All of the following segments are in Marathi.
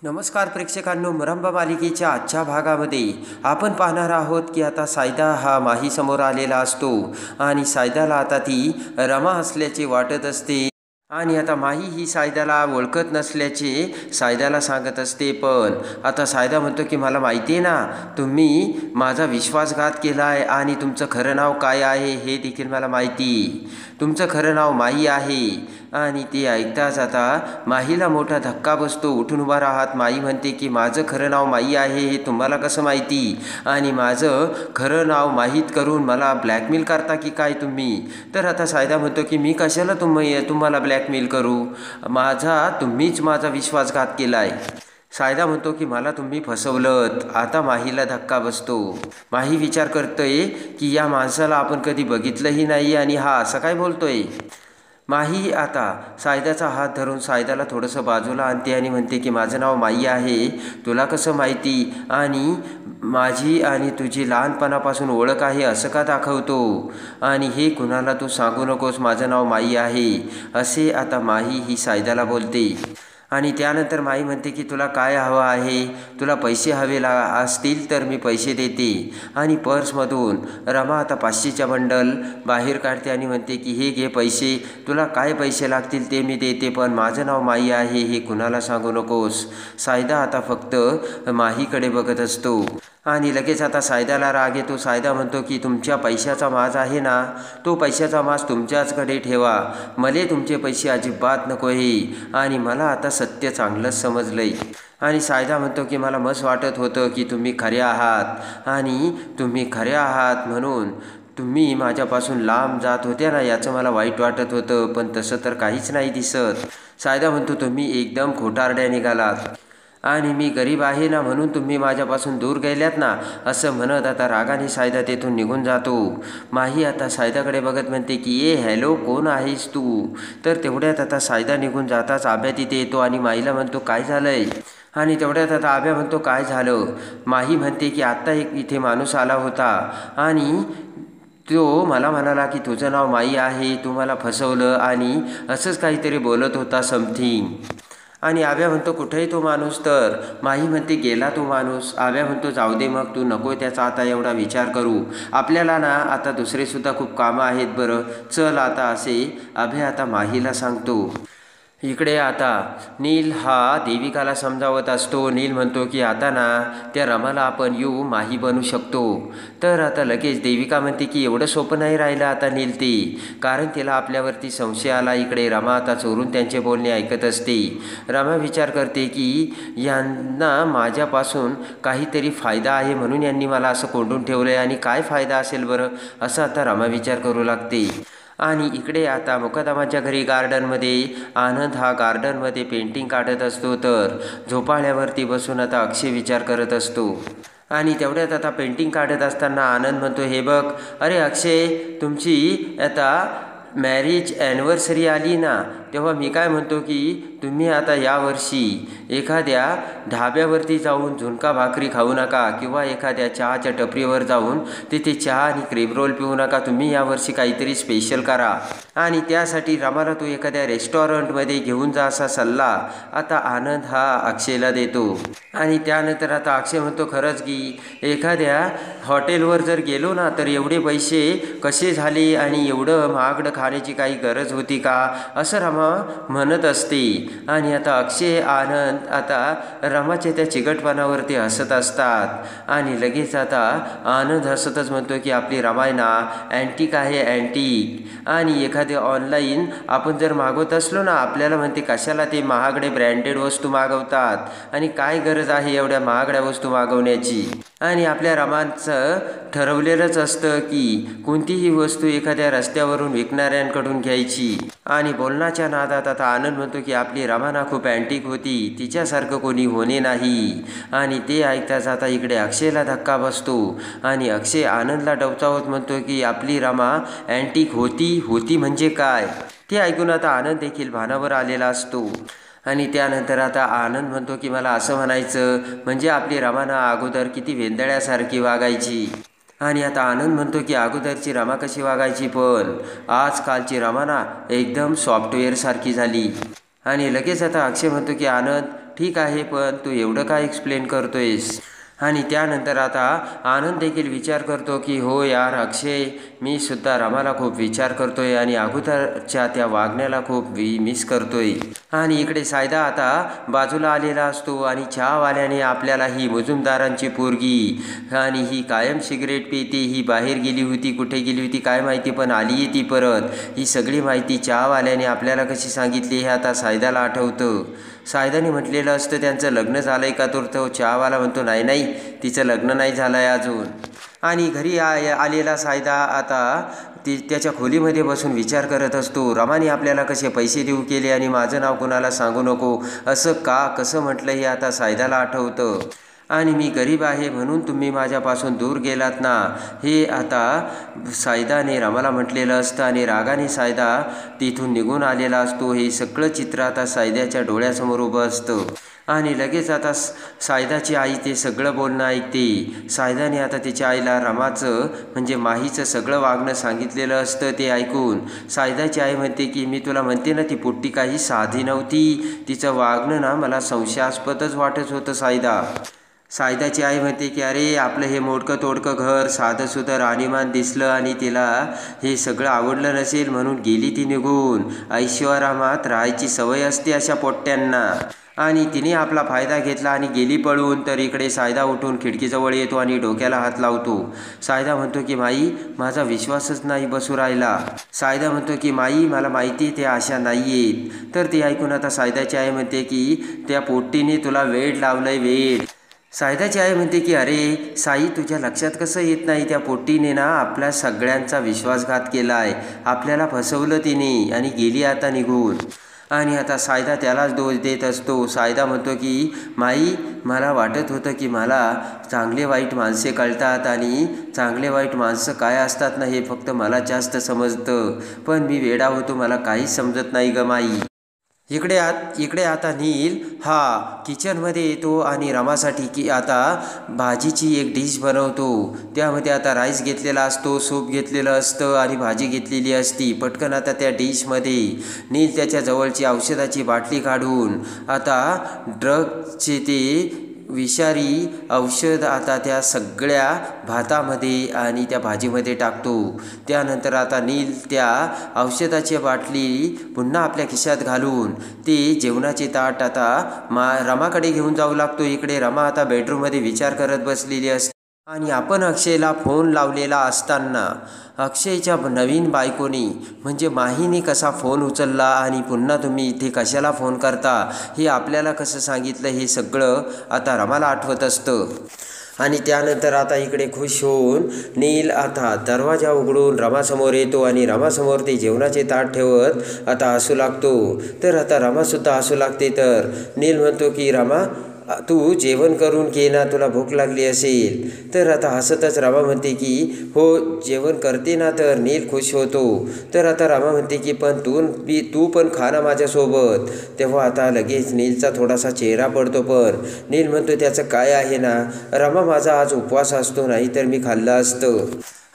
नमस्कार प्रेक्षकांनो, मुरंबा मालिकेच्या आजच्या भागामध्ये आपण पाहणार आहोत की आता सायदा हा माही समोर आलेला असतो आणि सायदाला आता ती रमा असल्याचे वाटत असते आणि आता माही ही सायदाला ओळखत नसल्याचे सायदाला सांगत असते. पण आता सायदा म्हणतो की मला माहिती आहे ना, तुम्ही माझा विश्वासघात केला आहे आणि तुमचं खरं नाव काय आहे हे देखील मला माहिती. तुमचं खरं नाव माही आहे. आणि ते ऐकताच आता माहीला मोठा धक्का बसतो. उठून उभा राहत माही म्हणते की माझं खरं नाव माही आहे हे तुम्हाला कसं माहिती, आणि माझं खरं नाव माहीत करून मला ब्लॅकमेल करता की काय तुम्ही. तर आता सायदा म्हणतो की मी कशाला तुम्हाला ब्लॅकमेल करू, तुम्हीच माझा विश्वासघात केला आहे. सायदा म्हणतो की मला तुम्ही फसवलं. आता माहीला धक्का बसतो. माही विचार करतोय की या माणसाला आपण कधी बघितलंही नाही आणि हा असं काय बोलतोय. माही आता सायदाचा हात धरून सायदाला थोडंसं बाजूला आणते आणि म्हणते की माझं नाव माही आहे, तुला कसं माहिती, आणि माझी आणि तुझी लहानपणापासून ओळख आहे असं का दाखवतो, आणि हे कुणाला तू सांगू नकोस, माझं नाव माही आहे असे आता माही ही सायदाला बोलते. आणि त्यानंतर माही म्हणते की तुला काय हवं आहे, तुला पैसे हवे असतील तर मी पैसे देते. आणि पर्समधून रमा आता 500चा बंडल बाहेर काढते आणि म्हणते की हे घे पैसे, तुला काय पैसे लागतील ते मी देते, पण माझं नाव माही आहे हे कुणाला सांगू नकोस. सायदा आता फक्त माहीकडे बघत असतो आणि लगेच आता सायदाला राग येतो. सायदा म्हणतो की तुमच्या पैशाचा माज आहे ना, तो पैशाचा माज तुमच्याचकडे ठेवा, मले तुमचे पैसे अजिबात नको आहे, आणि मला आता सत्य चांगलंच समजलंय. आणि सायदा म्हणतो की मला मस्त वाटत होतं की तुम्ही खरे आहात, आणि तुम्ही खरे आहात म्हणून तुम्ही माझ्यापासून लांब जात होत्या ना, याचं मला वाईट वाटत होतं, पण तसं तर काहीच नाही दिसत. सायदा म्हणतो तुम्ही एकदम खोटारड्या निघालात, आणि मी गरीब आहे ना म्हणून तुम्ही माझ्यापासून दूर गेल्यात ना, असं म्हणत आता रागाने सायदा तेथून निघून जातो. माही आता सायदाकडे बघत म्हणते की ए हॅलो, कोण आहेस तू. तर तेवढ्यात आता सायदा निघून जाताच आभ्या तिथे येतो आणि माहीला म्हणतो काय झालंय. आणि तेवढ्यात आता आभ्या म्हणतो काय झालं. माही म्हणते की आत्ता एक इथे माणूस आला होता आणि तो मला म्हणाला की तुझं नाव माही आहे, तू मला फसवलं, आणि असंच काहीतरी बोलत होता समथिंग. आणि आभ्या म्हणतो कुठेही तो माणूस. तर माही म्हणते गेला तो माणूस. आभ्या म्हणतो जाऊ दे मग, तू नको त्याचा आता एवढा विचार करू, आपल्याला ना आता दुसरेसुद्धा खूप कामं आहेत, बरं चल आता, असे आभ्या आता माहीला सांगतो. इकडे आता नील हा देविकाला समजावत असतो. नील म्हणतो की आता ना त्या रमाला आपण माही बनू शकतो. तर आता लगेच देविका म्हणते की एवढं सोपं नाही राहिलं आता नील ते, कारण तिला आपल्यावरती संशय आला. इकडे रमा आता चोरून त्यांचे बोलणे ऐकत असते. रमा विचार करते की यांना माझ्यापासून काहीतरी फायदा आहे म्हणून यांनी मला असं कोंडून ठेवलं आहे, आणि काय फायदा असेल बरं, असं आता रमा विचार करू लागते. आणि इकडे आता मुकदमाच्या घरी गार्डनमध्ये आनंद हा गार्डनमध्ये पेंटिंग काढत असतो. तर झोपाळ्यावरती बसून आता अक्षय विचार करत असतो. आणि तेवढ्यात आता पेंटिंग काढत असताना आनंद म्हणतो हे बघ, अरे अक्षय, तुमची आता मॅरेज ॲनिव्हर्सरी आली ना, तेव्हा मी काय म्हणतो की तुम्ही आता यावर्षी एखाद्या ढाब्यावरती जाऊन झुणका भाकरी खाऊ नका, किंवा एखाद्या चहाच्या टपरीवर जाऊन तिथे चहा आणि क्रीम रोल पिऊ नका, तुम्ही यावर्षी काहीतरी स्पेशल करा, आणि त्यासाठी रमाला तू एखाद्या रेस्टॉरंटमध्ये घेऊन जा असा सल्ला आता आनंद हा अक्षयला देतो. आणि त्यानंतर आता अक्षय म्हणतो खरंच की एखाद्या हॉटेलवर जर गेलो ना तर एवढे पैसे कसे झाले, आणि एवढं महागडं खाण्याची काही गरज होती का, असं रमा म्हणत असते. आणि आता अक्षय आनंद आता रमाच्या त्या चिकटपणावरती हसत असतात. आणि लगेच आता आनंद हसतच म्हणतो की आपली रमायना अँटिक आहे, अँटिक, आणि एखादे ऑनलाईन आपण जर मागवत असलो ना, आपल्याला म्हणते कशाला ते महागडे ब्रँडेड वस्तू मागवतात, आणि काय गरज आहे एवढ्या महागड्या वस्तू मागवण्याची. आणि आपल्या रमाचं ठरवलेलंच असतं की कोणतीही वस्तू एखाद्या रस्त्यावरून विकणाऱ्यांकडून घ्यायची. आणि बोलण्याच्या नादात आता आनंद म्हणतो की आपली रमाना खूप अँटिक होती, तिच्यासारखं कोणी होणे नाही. आणि ते ऐकताच आता इकडे अक्षयला धक्का बसतो. आणि अक्षय आनंदला डवचावत म्हणतो की आपली रमा अँटिक होती म्हणजे काय. ते ऐकून आता आनंद देखील भानावर आलेला असतो. आणि त्यानंतर आता आनंद म्हणतो की मला असं म्हणायचं म्हणजे आपली रमाना अगोदर किती वेंदळ्यासारखी वागायची. आणि आता आनंद म्हणतो की अगोदरची रमा कशी वागायची, पण आजकालची रमा ना एकदम सॉफ्टवेअरसारखी झाली. आणि लगेच आता अक्षय म्हणतो की आनंद ठीक आहे, पण तू एवढं काय एक्सप्लेन करतोयस? आणि त्यानंतर आता आनंद देखील विचार करतो की हो यार अक्षय, मी सुद्धा रमाला खूप विचार करतोय आणि अगोदरच्या त्या वागण्याला खूप मिस करतोय. आणि इकडे सायदा आता बाजूला आलेला असतो आणि चहावाल्याने आपल्याला ही मुजुमदारांची पोरगी आणि ही कायम सिगरेट पिते, ही बाहेर गेली होती, कुठे गेली होती काय माहिती, पण आली ती परत, ही सगळी माहिती चहावाल्याने आपल्याला कशी सांगितली हे आता सायदाला आठवतं. सायदाने म्हटलेलं असतं त्यांचं लग्न झालंय का, तर तो चहावाला म्हणतो नाही नाही, तिचं लग्न नाही झालं आहे अजून. आणि घरी आलेला सायदा आता त्याच्या खोलीमध्ये बसून विचार करत असतो, रमाने आपल्याला कसे पैसे देऊ केले आणि माझं नाव कुणाला सांगू नको असं का कसं म्हटलं हे आता सायदाला आठवतं. आणि मी गरीब आहे म्हणून तुम्ही माझ्यापासून दूर गेलात ना, हे आता सायदाने रमाला म्हटलेलं असतं. आणि रागाने सायदा तिथून निघून आलेला असतो. हे सगळं चित्र आता सायदाच्या डोळ्यासमोर उभं असतं. आणि लगेच आता सायदाची आई ते सगळं बोलणं ऐकते. सायदाने आता तिच्या आईला रमाचं म्हणजे माहीचं सगळं वागणं सांगितलेलं असतं. ते ऐकून सायदाची आई म्हणते की मी तुला म्हणते ना, ती पोट्टी काही साधी नव्हती, तिचं वागणं ना मला संशयास्पदच वाटत होतं सायदाची आई म्हणते की अरे आपलं हे मोडकं तोडकं घर साधंसुधं राहणीमान दिसलं आणि तिला हे सगळं आवडलं नसेल म्हणून गेली ती निघून. ऐश्वर्यारामात राहायची सवय असते अशा पोट्ट्यांना. आणि तिने आपला फायदा घेतला आणि गेली पळून. तर इकडे सायदा उठून खिडकीजवळ येतो आणि डोक्याला हात लावतो. सायदा म्हणतो की माई माझा विश्वासच नाही बसू राहिला. सायदा म्हणतो की माई मला माहिती त्या अशा नाही आहेत. तर ती ऐकून आता सायदाची आई म्हणते की त्या पोट्टीने तुला वेड लावलंय वेड. सायदाची आई म्हणते की अरे साई तुझ्या लक्षात कसं येत नाही, त्या पोट्टीने ना आपल्या सगळ्यांचा विश्वासघात केला आहे, आपल्याला फसवलं तिने आणि गेली आता निघून. आणि आता सायदा त्यालाच दोष देत असतो. सायदा म्हणतो की माई मला वाटत होतं की मला चांगले वाईट माणसे कळतात आणि चांगले वाईट माणसं काय असतात ना हे फक्त मला जास्त समजतं, पण मी वेडा होतो, मला काहीच समजत नाही ग माई. इकडे आता नील हा किचनमध्ये येतो आणि रमासाठी की आता भाजीची एक डिश बनवतो. त्यामध्ये आता राईस घेतलेला असतो, सूप घेतलेलं असतं आणि भाजी घेतलेली असती. पटकन आता त्या डिशमध्ये नील त्याच्या जवळची औषधाची बाटली काढून आता ड्रगचे ते विषारी औषध आता त्या सगळ्या भातामध्ये आणि त्या भाजीमध्ये टाकतो. त्यानंतर आता नील त्या औषधाची बाटली पुन्हा आपल्या खिशात घालून ते जेवणाचे ताट आता रमाकडे घेऊन जाऊ लागतो. इकडे रमा आता बेडरूममध्ये विचार करत बसलेली असते. आणि आपण अक्षयला फोन लावलेला असताना अक्षयच्या नवीन बायकोनी म्हणजे माहीने कसा फोन उचलला आणि पुन्हा तुम्ही इथे कशाला फोन करता हे आपल्याला कसं सांगितलं हे सगळं आता रमाला आठवत असतं. आणि त्यानंतर आता इकडे खुश होऊन नील आता दरवाजा उघडून रमासमोर येतो आणि रमासमोर ते जेवणाचे ताट ठेवत आता हसू लागतो. तर आता रमासुद्धा हसू लागते. तर नील म्हणतो की रमा तू जेवण करून घे ना, तुला भूक लागली असेल. तर आता हसतच रमा म्हणते की हो जेवण करते ना. तर नील खुश होतो. तर आता रमा म्हणते की पण तू पण खा ना माझ्यासोबत. तेव्हा आता लगेच नीलचा थोडासा चेहरा पडतो. पण नील म्हणतो त्याचं काय आहे ना रमा, माझा आज उपवास असतो, नाही तर मी खाल्लं असतं.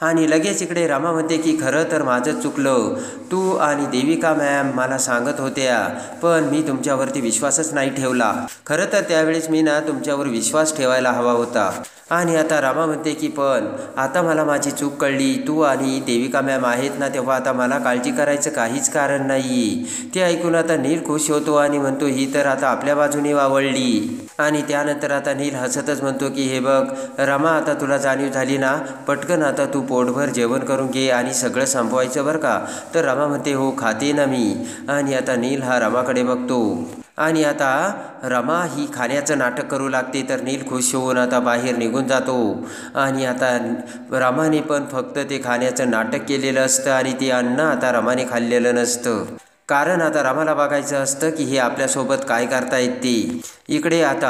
आणि लगेच इकडे रमा म्हणते की खरं तर माझं चुकलं, तू आणि देविका मॅम मला सांगत होत्या पण मी तुमच्यावरती विश्वासच नाही ठेवला. खरं तर त्यावेळेस मी ना तुमच्यावर विश्वास ठेवायला हवा होता. आणि आता रमा म्हणते की पण आता मला माझी चूक कळली, तू आणि देविका मॅम आहेत ना, तेव्हा आता मला काळजी करायचं काहीच कारण नाही. ते ऐकून आता नील खुश होतो आणि म्हणतो ही तर आता आपल्या बाजूने वावळली. आणि त्यानंतर आता नील हसतच म्हणतो की हे बघ रमा, आता तुला जाणीव झाली ना, पटकन आता तू पोटभर जेवण करून घे आणि सगळं संपवायचं बरं का. तर रमा म्हणते हो खाते ना मी. आणि आता नील हा रमाकडे बघतो आणि आता रमा ही खाण्याचं नाटक करू लागते. तर नील खुश होऊन आता बाहेर निघून जातो. आणि आता रमाने पण फक्त ते खाण्याचं नाटक केलेलं असतं आणि ते अन्न आता रमाने खाल्लेलं नसतं, कारण आता रमाला बघायचं असतं की हे आपल्यासोबत काय करतायत ते. इकडे आता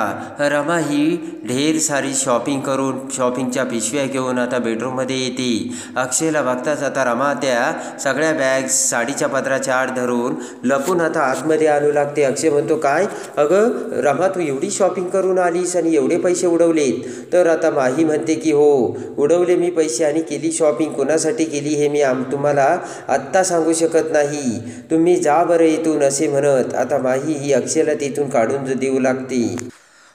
रमा ही ढेर सारी शॉपिंग करून शॉपिंगच्या पिशव्या घेऊन आता बेडरूममध्ये येते. अक्षयला बघताच आता रमा त्या सगळ्या बॅग्स साडीच्या पदराच्या आड धरून लपून आता आतमध्ये आणू लागते. अक्षय म्हणतो काय अगं रमा, तू एवढी शॉपिंग करून आलीस आणि एवढे पैसे उडवलेत? तर आता माही म्हणते की हो उडवले मी पैसे आणि केली शॉपिंग. कुणासाठी केली हे मी तुम्हाला आत्ता सांगू शकत नाही, तुम्ही जा बरं इथून असे म्हणत आता माही ही अक्षयला तिथून काढून देऊ लागते. म्हणते.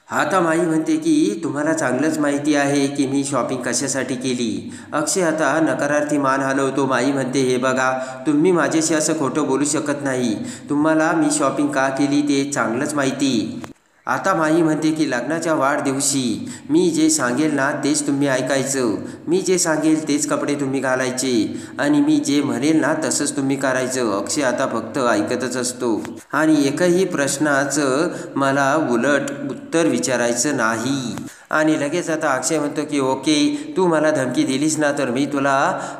आता माई म्हणते की तुम्हाला चांगलंच माहिती आहे की मी शॉपिंग कशासाठी केली. अक्षय आता नकारार्थी मान हलवतो. माई म्हणते हे बघा, तुम्ही माझ्याशी असं खोटं बोलू शकत नाही. तुम्हाला मी शॉपिंग का केली ते चांगलंच माहिती. आता माई म्हणते की लग्नाच्या वाढदिवशी मी जे सांगेल ना तेच तुम्ही ऐकायचं. मी जे सांगेल तेच कपडे तुम्ही घालायचे आणि मी जे म्हणेल ना तसंच तुम्ही करायचं. अक्षय आता फक्त ऐकतच असतो आणि एकही प्रश्नाचं मला उलट उत्तर विचारायचं नाही. आणि लगेच आता अक्षय म्हणतो की ओके, तू मला धमकी दिलीस ना तर मी तुला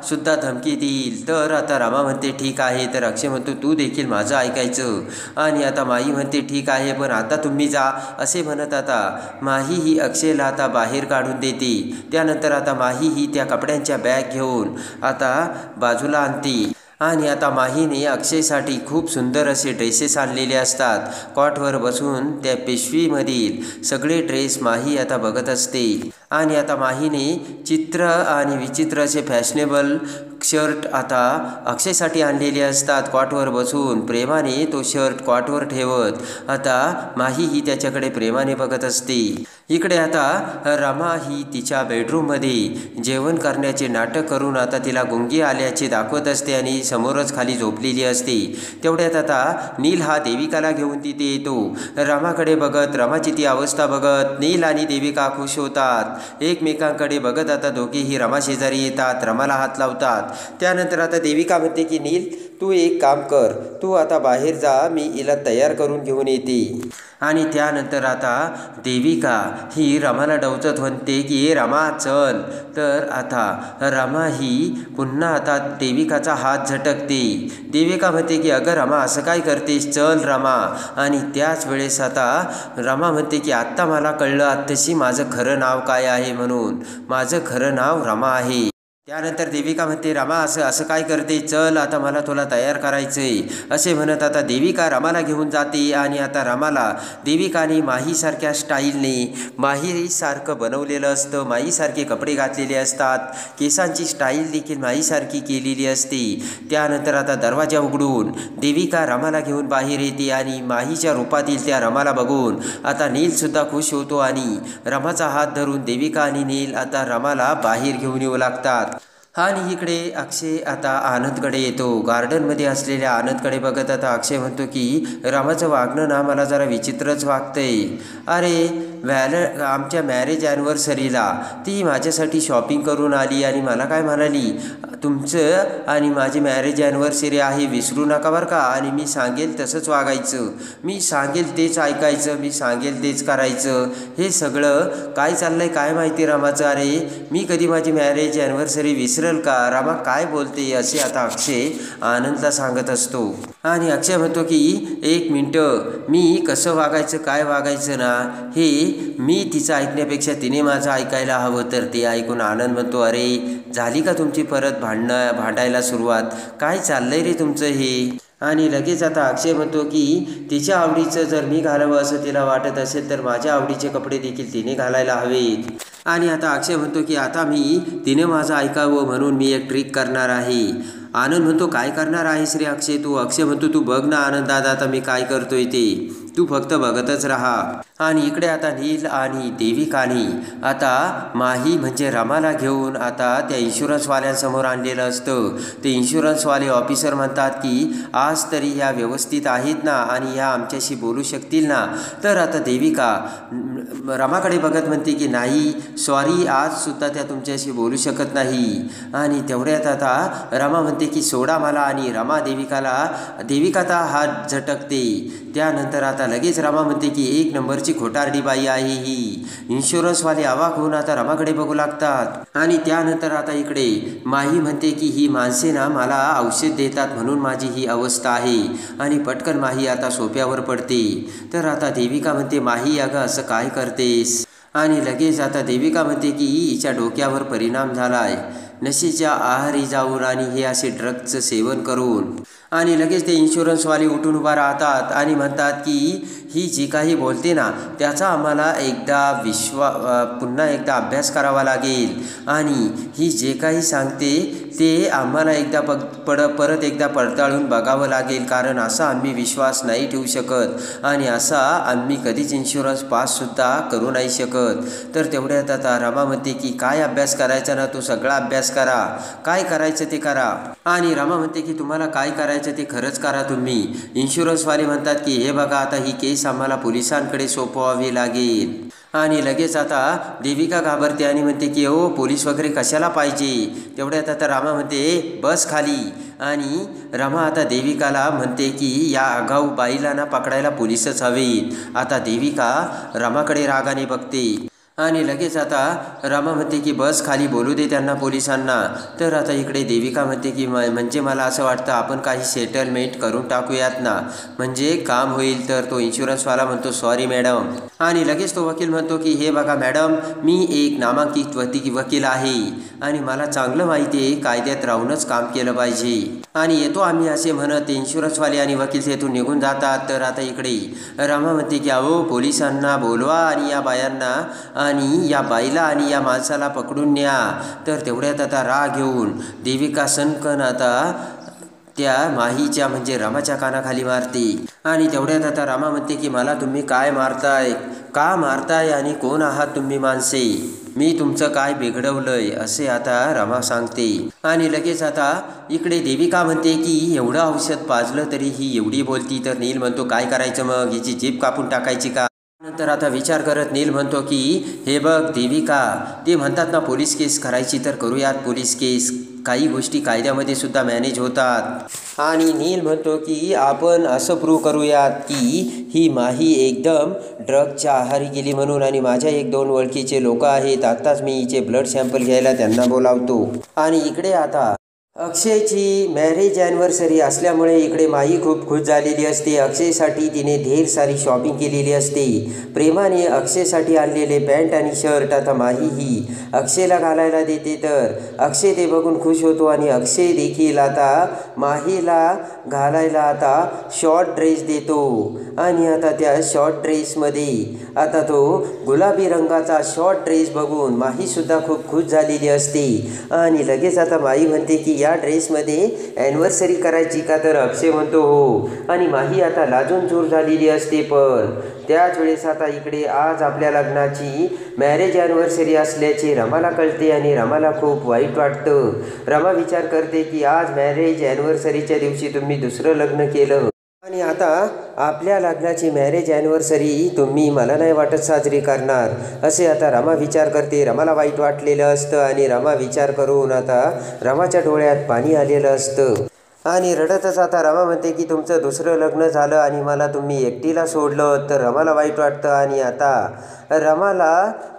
सुद्धा धमकी देईल. तर आता रमा म्हणते ठीक आहे. तर अक्षय म्हणतो तू देखील माझं ऐकायचं. आणि आता माई म्हणते ठीक आहे, पण आता तुम्ही जा. असे म्हणत आता माही ही अक्षयला आता बाहेर काढून देते. त्यानंतर आता माही ही त्या कपड्यांच्या बॅग घेऊन आता बाजूला आणते. आणि आता माहीने अक्षयसाठी खूप सुंदर असे ड्रेसेस आणलेले असतात. कॉटवर बसून त्या पिशवीमधील सगळे ड्रेस माही आता बघत असते. आणि आता माहीने चित्र आणि विचित्र असे फॅशनेबल शर्ट आता अक्षयसाठी आणलेले असतात. कॉटवर बसून प्रेमाने तो शर्ट कॉटवर ठेवत आता माही ही त्याच्याकडे प्रेमाने बघत असते. इकडे आता रमा ही तिच्या बेडरूममध्ये जेवण करण्याचे नाटक करून आता तिला गुंगी आल्याचे दाखवत असते आणि समोरच खाली झोपलेली असते. तेवढ्यात आता नील हा देविकाला घेऊन तिथे येतो. रमाकडे बघत, रमाची ती अवस्था बघत नील आणि देविका खुश होतात. एकमेकांकडे बघत आता दोघेही रमा शेजारी येतात, रमाला हात लावतात. त्यानंतर आता देविका म्हणते की नील तू एक काम कर, तू आता बाहेर जा, मी हिला तयार करून घेऊन येते. आणि त्यानंतर आता देविका ही रमाला डवचत म्हणते की ए रमा चल. तर आता रमा ही पुन्हा आता देविकाचा हात झटकते. देविका म्हणते की अगं रमा असं काय करतेस, चल रमा. आणि त्याच वेळेस आता रमा म्हणते की आत्ता मला कळलं आत्ताशी माझं खरं नाव काय आहे म्हणून. माझं खरं नाव रमा आहे. त्यानंतर देविका म्हणते रमा असं काय करते, चल आता मला तुला तयार करायचंय. असे म्हणत आता देविका रमाला घेऊन जाते. आणि आता रमाला देविकाने माहीसारख्या स्टाईलने माहीसारखं बनवलेलं असतं. माहीसारखे कपडे घातलेले असतात. केसांची स्टाईल देखील माहीसारखी केलेली असते. त्यानंतर आता दरवाजा उघडून देविका रमाला घेऊन बाहेर येते. आणि माहीच्या रूपातील त्या रमाला बघून आता नीलसुद्धा खुश होतो आणि रमाचा हात धरून देविका आणि नील आता रमाला बाहेर घेऊन येऊ लागतात. आणि इकडे अक्षय आता आनंदकडे येतो. गार्डनमध्ये असलेल्या आनंदकडे बघत आता अक्षय म्हणतो की रमाचं वागणं ना मला जरा विचित्रच वागतंय. अरे आमच्या मॅरेज ॲनिव्हर्सरीला ती माझ्यासाठी शॉपिंग करून आली आणि मला काय म्हणाली, तुमचं आणि माझी मॅरेज ॲनिव्हर्सरी आहे, विसरू नका बरं का. आणि मी सांगेल तसंच वागायचं, मी सांगेल तेच ऐकायचं, मी सांगेल तेच करायचं. हे सगळं काय चाललंय काय माहिती रमाचं. अरे मी कधी माझी मॅरेज ॲनिव्हर्सरी विसरेल का, रमा काय बोलते, असे आता अक्षय आनंदला सांगत असतो. आणि अक्षय म्हणतो की एक मिनटं, मी कसं वागायचं काय वागायचं ना हे मी तिचं ऐकण्यापेक्षा तिने माझं ऐकायला हवं. तर ते ऐकून आनंद म्हणतो अरे झाली का तुमची परत भांडायला सुरुवात, काय चाललंय रे तुमचं हे. आणि लगेच आता अक्षय म्हणतो की तिच्या आवडीचं जर मी घालावं असं तिला वाटत असेल तर माझ्या आवडीचे कपडे देखील तिने घालायला हवेत. आणि आता अक्षय म्हणतो की आता तिने माझं ऐकावं म्हणून मी एक ट्रिक करणार आहे. आनंद म्हणतो काय करणार आहेस रे अक्षय तू. अक्षय म्हणतो तू बघ ना आनंद दादा आता मी काय करतोय ते, तू फक्त बघतच राहा. आणि इकडे आता नील आणि देविकाने आता माही म्हणजे रमाला घेऊन आता त्या इन्शुरन्सवाल्यांसमोर आणलेलं असतं. ते इन्शुरन्सवाले ऑफिसर म्हणतात की आज तरी ह्या व्यवस्थित आहेत ना आणि ह्या आमच्याशी बोलू शकतील ना. तर आता देविका रमाकडे बघत म्हणते की नाही सॉरी, आजसुद्धा त्या तुमच्याशी बोलू शकत नाही. आणि तेवढ्यात आता रमा म्हणते की सोडा मला. आणि रमा देविकाचा हात झटकते. त्यानंतर आता लगेच रमा म्हणते की एक नंबरची खोटारडी बाई आहे ही. इन्शुरन्सवाले अवाक होऊन आता रमाकडे बघू लागतात. आणि त्यानंतर आता इकडे माही म्हणते की ही माणसे ना मला औषध देतात म्हणून माझी ही अवस्था आहे. आणि पटकन माही आता सोफ्यावर पडते. तर आता देविका म्हणते माही अगं असं काय करतेस. आणि लगेच आता देविका म्हणते की हिच्या डोक्यावर परिणाम झालाय नशेच्या आहारी जाऊन आणि हे असे ड्रग्जचं सेवन करून. आणि लगेच ते इन्शुरन्सवाले उठून उभा राहतात आणि म्हणतात की ही जी काही बोलते ना त्याचा आम्हाला पुन्हा एकदा अभ्यास करावा लागेल. आणि ही जे काही सांगते ते आम्हाला एकदा परत एकदा पडताळून बघावं लागेल, कारण असा आम्ही विश्वास नाही ठेवू शकत आणि असा आम्ही कधीच इन्शुरन्स पाससुद्धा करू नाही शकत. तर तेवढ्यात आता रमा म्हणते की काय अभ्यास करायचा ना, तो सगळा अभ्यास करा, काय करायचं ते करा. आणि रमा म्हणते की तुम्हाला काय करायचं ते खरंच करा तुम्ही. इन्शुरन्सवाले म्हणतात की हे बघा, आता ही केस आम्हाला पोलिसांकडे सोपवावी लागेल. आणि लगेच आता देविका घाबरते आणि म्हणते की हो, पोलीस वगैरे कशाला पाहिजे. तेवढ्यात आता रमा म्हणते बस खाली. आणि रमा आता देविकाला म्हणते की या आगाऊ बाईला ना पकडायला पोलीसच हवेत. आता देविका रमाकडे रागाने बघते आणि लगेच आता रमा म्हणते की बस खाली, बोलू दे त्यांना, पोलिसांना. तर आता इकडे देविका म्हणते की म्हणजे मला असं वाटतं आपण काही सेटलमेंट करून टाकूयात ना, म्हणजे काम होईल. तर तो इन्शुरन्सवाला म्हणतो सॉरी मॅडम. आणि लगेच तो वकील म्हणतो की हे बघा मॅडम, मी एक नामांकित वकील आहे आणि मला चांगलं माहिती आहे कायद्यात राहूनच काम केलं पाहिजे आणि येतो आम्ही असे म्हणत इन्शुरन्सवाले आणि वकील तेथून निघून जातात. तर आता इकडे रमा म्हणते की अहो, पोलिसांना बोलवा आणि या बायांना आणि या बाईला आणि या माणसाला पकडून न्या. तर तेवढ्यात आता राग घेऊन देविका सनकन आता त्या माहीच्या म्हणजे रमाच्या कानाखाली मारते. आणि तेवढ्यात आता रमा म्हणते की मला तुम्ही काय मारताय, का मारताय आणि कोण आहात तुम्ही माणसे, मी तुमचं काय बिघडवलंय, असे आता रमा सांगते. आणि लगेच आता इकडे देविका म्हणते की एवढं औषध पाजलं तरी ही एवढी बोलती. तर नील म्हणतो काय करायचं मग, हिची जीभ कापून टाकायची का. नंतर आता विचार करत नील म्हणतो की हे बघ देविका, ते म्हणतात ना पोलीस केस करायची तर करूयात पोलीस केस, काही गोष्टी कायद्यामध्ये सुद्धा मॅनेज होतात. आणि नील म्हणतो की आपण असं प्रूव्ह करूयात की ही माही एकदम ड्रगच्या आहारी गेली म्हणून. आणि माझ्या 1-2 ओळखीचे लोक आहेत, आत्ताच मी हिचे ब्लड सॅम्पल घ्यायला त्यांना बोलावतो. आणि इकडे आता अक्षयची मॅरेज ॲनिव्हर्सरी असल्यामुळे इकडे माही खूप खुश झालेली असते. अक्षयसाठी तिने ढेर सारी शॉपिंग केलेली असते. प्रेमाने अक्षयसाठी आणलेले पॅन्ट आणि शर्ट आता माही ही अक्षयला घालायला देते. तर अक्षय ते बघून खुश होतो आणि अक्षय देखील आता माहीला घालायला आता शॉर्ट ड्रेस देतो. आणि आता त्या शॉर्ट ड्रेसमध्ये आता तो गुलाबी रंगाचा शॉर्ट ड्रेस बघून माहीसुद्धा खूप खुश झालेली असते. आणि लगेच आता माही म्हणते की या ड्रेसमध्ये ॲनिव्हर्सरी करायची का. तर अक्षय म्हणतो हो. आणि माही आता लाजून चूर झालेली असते. पण त्याच वेळेस आता इकडे आज आपल्या लग्नाची मॅरेज ॲनिव्हर्सरी असल्याचे रमाला कळते आणि रमाला खूप वाईट वाटतं. रमा विचार करते की आज मॅरेज ॲनिव्हर्सरीच्या दिवशी तुम्ही दुसरं लग्न केलं आणि आता आपल्या लग्नाची मॅरेज ॲनिव्हर्सरी तुम्ही मला नाही वाटत साजरी करणार, असे आता रमा विचार करते. रमाला वाईट वाटलेलं असतं आणि रमा विचार करून आता रमाच्या डोळ्यात पाणी आलेलं असतं. आणि रडतच आता रमा म्हणते की तुमचं दुसरं लग्न झालं आणि मला तुम्ही एकटीला सोडलं. तर रमाला वाईट वाटतं. आणि आता रमाला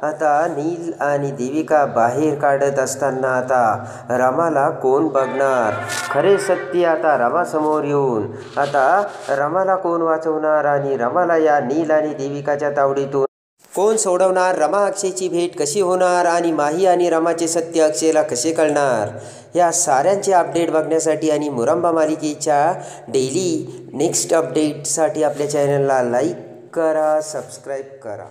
आता नील आणि देविका बाहेर काढत असताना आता रमाला कोण बघणार, खरे सत्य आता रमासमोर येऊन आता रमाला कोण वाचवणार आणि रमाला या नील आणि देविकाच्या तावडीतून कोण सोडवणार. रमा अक्षयची भेट कशी होणार आणि माही आणि रमाचे सत्य अक्षयला कसे कळणार, या साऱ्यांचे अपडेट बघण्यासाठी आणि मुरंबा मालिकेच्या डेली नेक्स्ट अपडेटसाठी आपल्या चॅनलला लाईक करा, सबस्क्राईब करा.